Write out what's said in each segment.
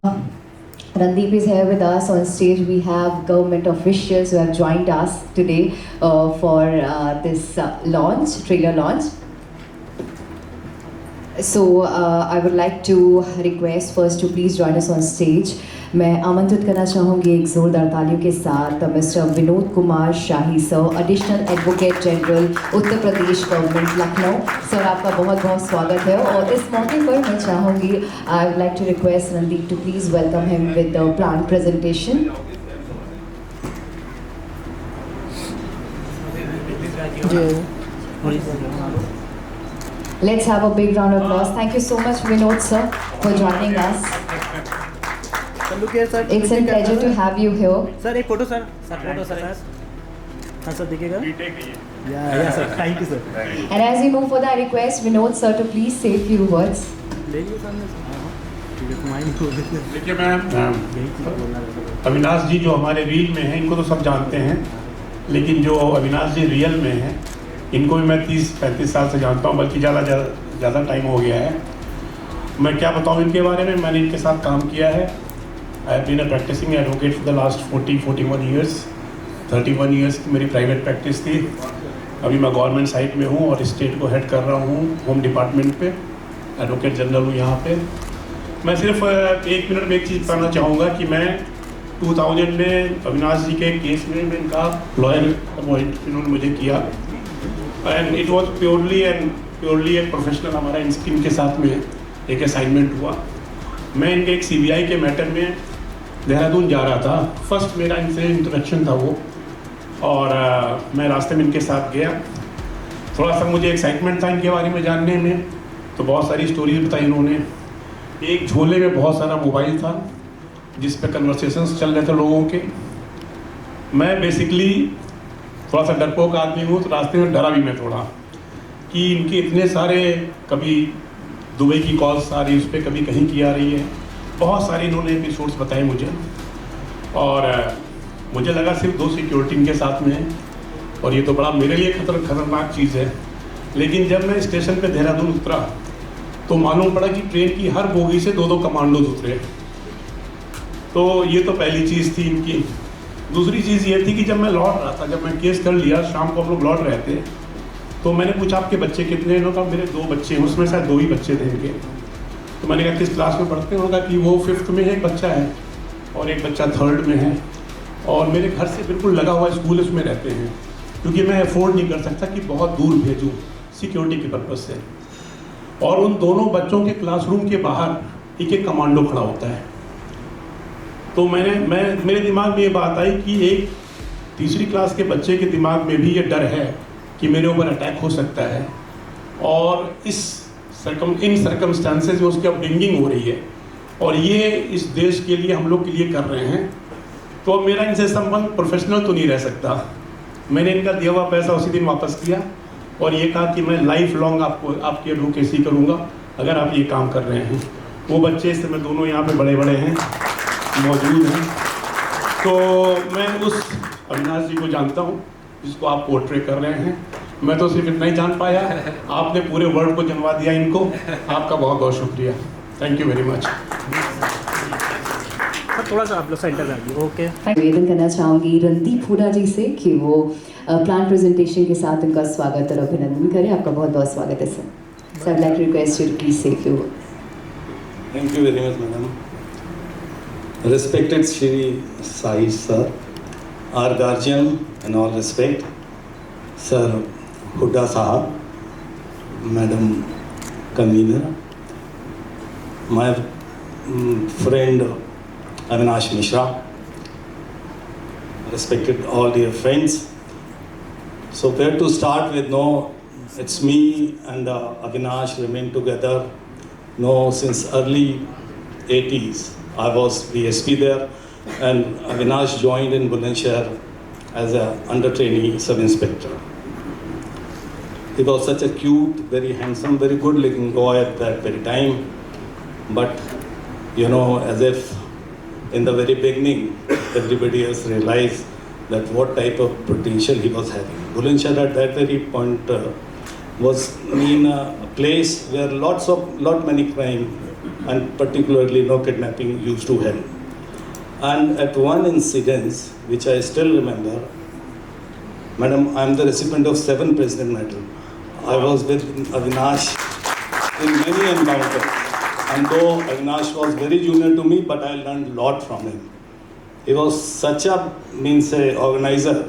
Randeep is here with us on stage. We have government officials who have joined us today for this trailer launch. So I would like to request first to please join us on stage. मैं आमंत्रित करना चाहूँगी एक ज़ोरदार तालियों के साथ mister Vinod Kumar Shahi sir, additional advocate general Uttar Pradesh government Lucknow. Sir आपका बहुत बहुत स्वागत है और इस मौके पर मैं चाहूँगी I would like to request Randeep to please welcome him with the plan presentation. Let's have a big round of applause. Thank you so much Vinod sir for joining us. Look here, sir. It's a pleasure to have you here. Sir, एक photo sir photo sir हाँ sir दिखेगा या sir thank you sir. And as we move further, I request Vinod sir to please say a few words. देखिए ma'am, Avinash जी जो हमारे reel में हैं इनको तो सब जानते हैं, लेकिन जो अविनाश जी रियल में हैं इनको भी मैं 30-35 साल से जानता हूँ, बल्कि ज़्यादा टाइम हो गया है। मैं क्या बताऊँ इनके बारे में, मैंने इनके साथ काम किया है। I have been a practising advocate for the last 40-41 years. 31 years की मेरी प्राइवेट प्रैक्टिस थी। अभी मैं गवर्नमेंट साइड में हूँ और स्टेट को हेड कर रहा हूँ होम डिपार्टमेंट पे, एडवोकेट जनरल हूँ यहाँ पे। मैं सिर्फ 1 मिनट में एक चीज़ बताना चाहूँगा कि मैं 2000 में अविनाश जी के केस में इनका लॉयर अपॉइंट इन्होंने मुझे किया and it was purely a professional हमारा इनके साथ में एक असाइनमेंट हुआ। मैं इनके एक CBI के मैटर में देहरादून जा रहा था, फर्स्ट मेरा इनसे इंट्रोडक्शन था वो, और मैं रास्ते में इनके साथ गया। थोड़ा सा मुझे एक्साइटमेंट था इनके बारे में जानने में, तो बहुत सारी स्टोरीज बताई इन्होंने। एक झोले में बहुत सारा मोबाइल था जिस पे कन्वर्सेशंस चल रहे थे लोगों के। मैं बेसिकली थोड़ा सा डरपोक आदमी हूँ, तो रास्ते में डरा भी मैं थोड़ा कि इनके इतने सारे, कभी दुबई की कॉल्स आ रही उस पर, कभी कहीं की आ रही है, बहुत सारे इन्होंने एपिसोड्स बताए मुझे। और मुझे लगा सिर्फ 2 सिक्योरिटी इनके साथ में है और ये तो बड़ा मेरे लिए खतरनाक चीज़ है। लेकिन जब मैं स्टेशन पे देहरादून उतरा तो मालूम पड़ा कि ट्रेन की हर बोगी से 2-2 कमांडोज उतरे। तो ये तो पहली चीज़ थी इनकी। दूसरी चीज़ ये थी कि जब मैं लौट रहा था, जब मैं केस कर लिया, शाम को हम लोग लौट रहे थे, तो मैंने पूछा आपके बच्चे कितने हैं? इन्होंने कहा मेरे 2 बच्चे हैं, उसमें शायद 2 ही बच्चे थे इनके। तो मैंने कहा किस क्लास में पढ़ते हैं? उन्होंने कहा कि वो 5th में है, एक बच्चा है और एक बच्चा 3rd में है, और मेरे घर से बिल्कुल लगा हुआ स्कूल उसमें रहते हैं, क्योंकि मैं अफोर्ड नहीं कर सकता कि बहुत दूर भेजूँ सिक्योरिटी के पर्पज़ से। और उन दोनों बच्चों के क्लासरूम के बाहर एक कमांडो खड़ा होता है। तो मेरे दिमाग में ये बात आई कि एक 3री क्लास के बच्चे के दिमाग में भी ये डर है कि मेरे ऊपर अटैक हो सकता है, और इन सर्कमस्टांसेस में उसकी अपब्रिंगिंग हो रही है और ये इस देश के लिए, हम लोग के लिए कर रहे हैं। तो मेरा इनसे संबंध प्रोफेशनल तो नहीं रह सकता। मैंने इनका दिया हुआ पैसा उसी दिन वापस किया और ये कहा कि मैं लाइफ लॉन्ग आपकी एडवोकेसी करूँगा अगर आप ये काम कर रहे हैं। वो बच्चे इस समय दोनों यहाँ पे बड़े हैं, मौजूद हैं। तो मैं उस अविनाश जी को जानता हूँ जिसको आप पोर्ट्रे कर रहे हैं। मैं तो सिर्फ इतना ही जान पाया, आपने पूरे वर्ल्ड को जनवा दिया इनको। आपका बहुत बहुत शुक्रिया, थैंक यू वेरी मच। थोड़ा सा आप लोग सेंटर में आइए। ओके, निवेदन करना चाहूँगी रणदीप हुडा जी से कि वो प्लान प्रेजेंटेशन के साथ उनका स्वागत और अभिनंदन करें। आपका बहुत बहुत स्वागत है sir. Sir, like request you to please say few. Thank you very much madam. Respected Shri Sai sir, our guardian and all respect, Sir Huda Sahab, Madam Convener, my friend Avinash Mishra, respected all dear friends. So where to start with? No, it's me and Avinash remain together. No, since early 80s. I was DSP there, and Avinash joined in Bulandshahr as a under trainee sub-inspector. He was such a cute, very handsome, very good-looking boy at that very time. But, you know, as if in the very beginning, everybody else realized that what type of potential he was having. Bulandshahr at that very point was a place where lot many crime and particularly no kidnapping used to happen. And at one incident, which I still remember, Madam, I am the recipient of 7 President Medal. I was with Avinash in many encounters. And though Avinash was very junior to me, but I learned a lot from him. He was such a organizer,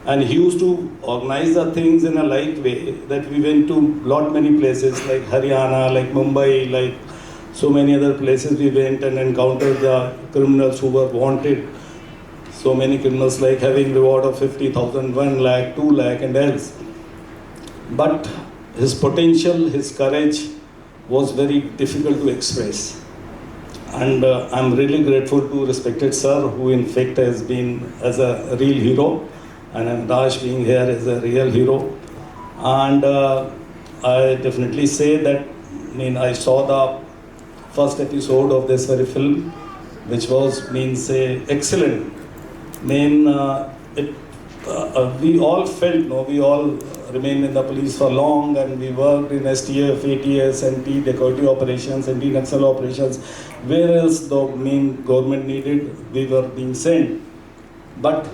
and he used to organize the things in a light way that we went to lot many places like Haryana, like Mumbai, like so many other places we went and encountered the criminals who were wanted. So many criminals like having reward of 50,000, 1 lakh, 2 lakh and else. But his potential, his courage was very difficult to express. And I'm really grateful to respected sir, who in fact has been as a real hero, and Avinash being here is a real hero. And I definitely say that, I saw the first episode of this very film, which was excellent. We all felt, we all remained in the police for long, and we worked in STF, ATS, anti-dacoity operations, anti-Naxal operations. Where else the government needed, we were being sent. But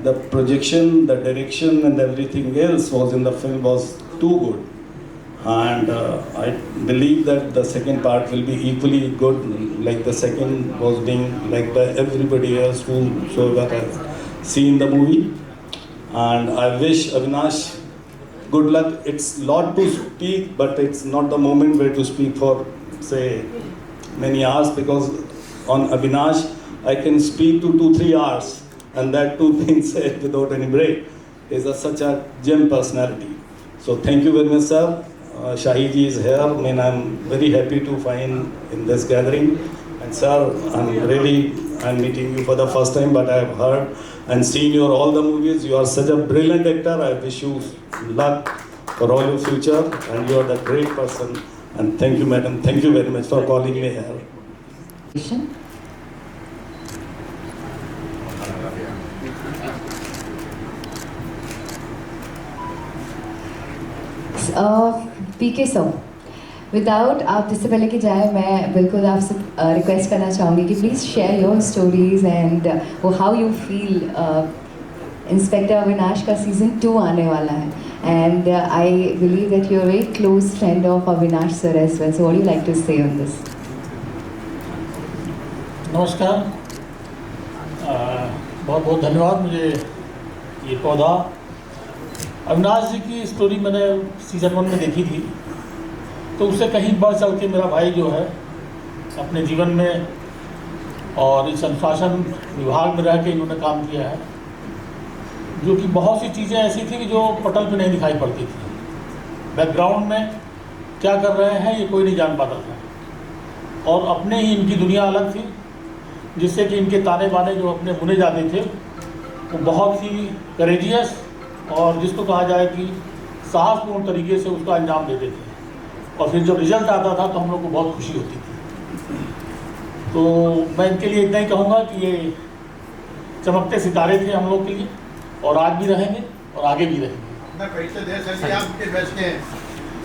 the projection, the direction and everything else was in the film was too good. And I believe that the second part will be equally good, like the second was being liked by everybody else whosoever has seen the movie. And I wish Avinash good luck. It's lot to speak, but it's not the moment where to speak for, many hours, because on Avinash, I can speak to 2-3 hours, and that too being said without any break. He's such a gem personality. So thank you very much, sir. Shahiji is here. I'm very happy to find in this gathering. And sir, I'm meeting you for the first time, but I have heard and seen your all the movies. You are such a brilliant actor. I wish you luck for all your future, and you are the great person. And thank you, madam. Thank you very much for calling me here. PK sir, without आप जिससे पहले कि जाए, मैं बिल्कुल आपसे request करना चाहूँगी कि please share your stories and how you feel inspector Avinash का सीज़न 2 आने वाला है, and I believe that you are very close friend of Avinash sir as well, so what you like to say on this? नमस्कार, बहुत बहुत धन्यवाद। मुझे ये पौधा अविनाश जी की स्टोरी मैंने सीज़न 1 में देखी थी, तो उससे कहीं बढ़ चल के मेरा भाई जो है अपने जीवन में और इस अनुशासन विभाग में रह के इन्होंने काम किया है, जो कि बहुत सी चीज़ें ऐसी थी कि जो पटल पे नहीं दिखाई पड़ती थी। बैकग्राउंड में क्या कर रहे हैं ये कोई नहीं जान पाता था, और अपने ही इनकी दुनिया अलग थी, जिससे कि इनके ताने बाने जो अपने बुने जाते थे वो बहुत ही करेजियस और जिसको कहा जाए कि साहसपूर्ण तरीके से उसका अंजाम देते थे, और फिर जब रिजल्ट आता था तो हम लोग को बहुत खुशी होती थी। तो मैं इनके लिए इतना ही कहूँगा कि ये चमकते सितारे थे हम लोग के लिए, और आज भी रहेंगे और आगे भी रहेंगे।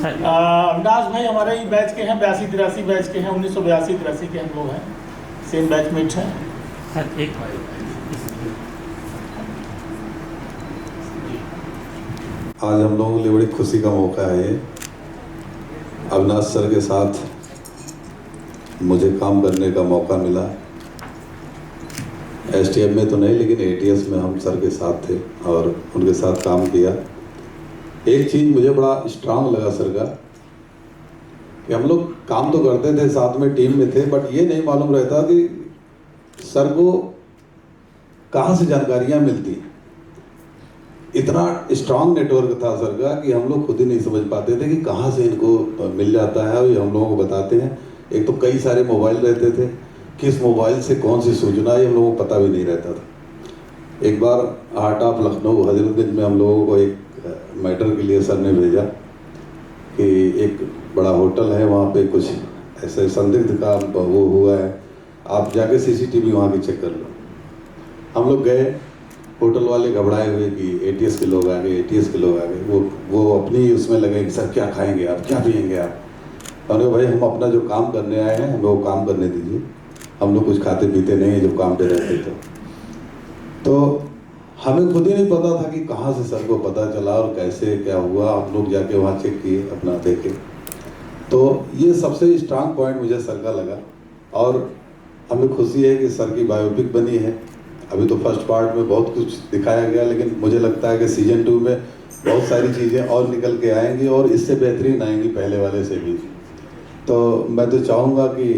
अविनाश भाई हमारे ही बैच के हैं, 82-83 बैच के हैं, 1982-83 के हम लोग हैं, सेम बैचमेट्स हैं। आज हम लोगों के लिए बड़ी खुशी का मौका है ये। अविनाश सर के साथ मुझे काम करने का मौका मिला। STF में तो नहीं, लेकिन ATS में हम सर के साथ थे और उनके साथ काम किया। एक चीज़ मुझे बड़ा स्ट्रांग लगा सर का, कि हम लोग काम तो करते थे, साथ में टीम में थे, बट ये नहीं मालूम रहता कि सर को कहाँ से जानकारियाँ मिलती। इतना स्ट्रांग नेटवर्क था सर का कि हम लोग खुद ही नहीं समझ पाते थे कि कहाँ से इनको मिल जाता है, और ये हम लोगों को बताते हैं। एक तो कई सारे मोबाइल रहते थे, किस मोबाइल से कौन सी सूचना ये हम लोगों को पता भी नहीं रहता था। एक बार हार्ट ऑफ लखनऊ हजरतगंज में हम लोगों को एक मैटर के लिए सर ने भेजा कि एक बड़ा होटल है, वहाँ पे कुछ ऐसे संदिग्ध का वो हुआ है, आप जाके CCTV वहाँ की चेक कर लो। हम लोग गए, होटल वाले घबराए हुए कि ATS के लोग आ गए, ATS के लोग आ गए। वो अपनी उसमें लगे कि सर क्या खाएंगे आप, क्या पिएंगे आप। उन्होंने कहा भाई हम अपना जो काम करने आए हैं हमें वो काम करने दीजिए, हम लोग कुछ खाते पीते नहीं हैं जब काम पे रहते थे। तो हमें खुद ही नहीं पता था कि कहाँ से सर को पता चला और कैसे क्या हुआ। हम लोग जाके वहाँ चेक किए, अपना देखे, तो ये सबसे स्ट्रांग पॉइंट मुझे सर का लगा। और हमें खुशी है कि सर की बायोपिक बनी है। अभी तो फर्स्ट पार्ट में बहुत कुछ दिखाया गया, लेकिन मुझे लगता है कि सीजन 2 में बहुत सारी चीज़ें और निकल के आएंगी और इससे बेहतरीन आएंगी पहले वाले से भी। तो मैं तो चाहूँगा कि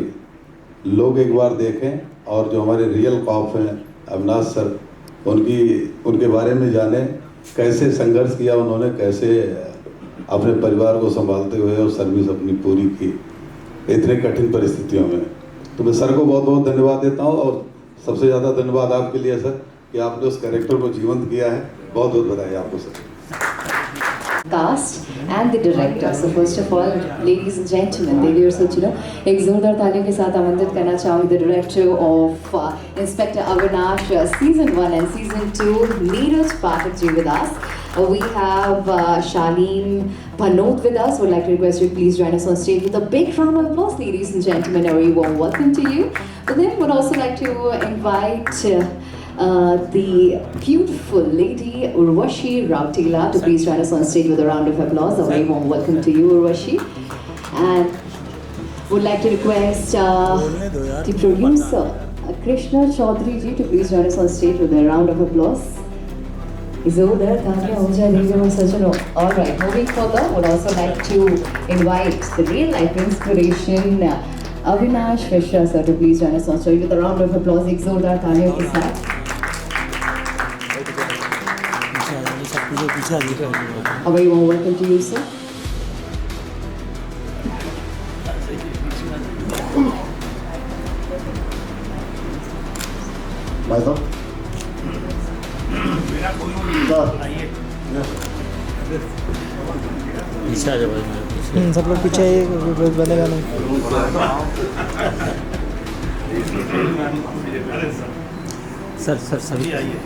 लोग एक बार देखें और जो हमारे रियल कॉप हैं अविनाश सर, उनके बारे में जानें, कैसे संघर्ष किया उन्होंने, कैसे अपने परिवार को संभालते हुए और सर्विस अपनी पूरी की इतने कठिन परिस्थितियों में। तो मैं सर को बहुत बहुत धन्यवाद देता हूँ और सबसे ज़्यादा धन्यवाद आपके लिए सर कि आपने उस कैरेक्टर को जीवंत किया है। बहुत बहुत बधाई आपको sir. Cast and the director. So first of all, ladies and gentlemen, they were such, एक जोरदार तालियों के साथ आमंत्रित करना चाहूँगी the director of Inspector Avinash season 1 and season 2, Neeraj Pathak ji with us. We have Shaleen Bhanot with us. Would like to request you to please join us on stage with a big round of applause, ladies and gentlemen. A very warm welcome to you. But then would also like to invite the beautiful lady Urvashi Rautela to please join us on stage with a round of applause. A very warm welcome to you, Urvashi. And would like to request the producer Krishna Chaudhary ji to please join us on stage with a round of applause. Alright, moving further, would also like to invite the real life inspiration Avinash Mishra sir to please join us on stage with a round of applause. एक जोरदार तालियों के साथ. A very warm welcome to you, sir. पीछे आ जाओ भाई। सब लोग पीछे आइए, कोई बनेगा नहीं। सर सभी आइए।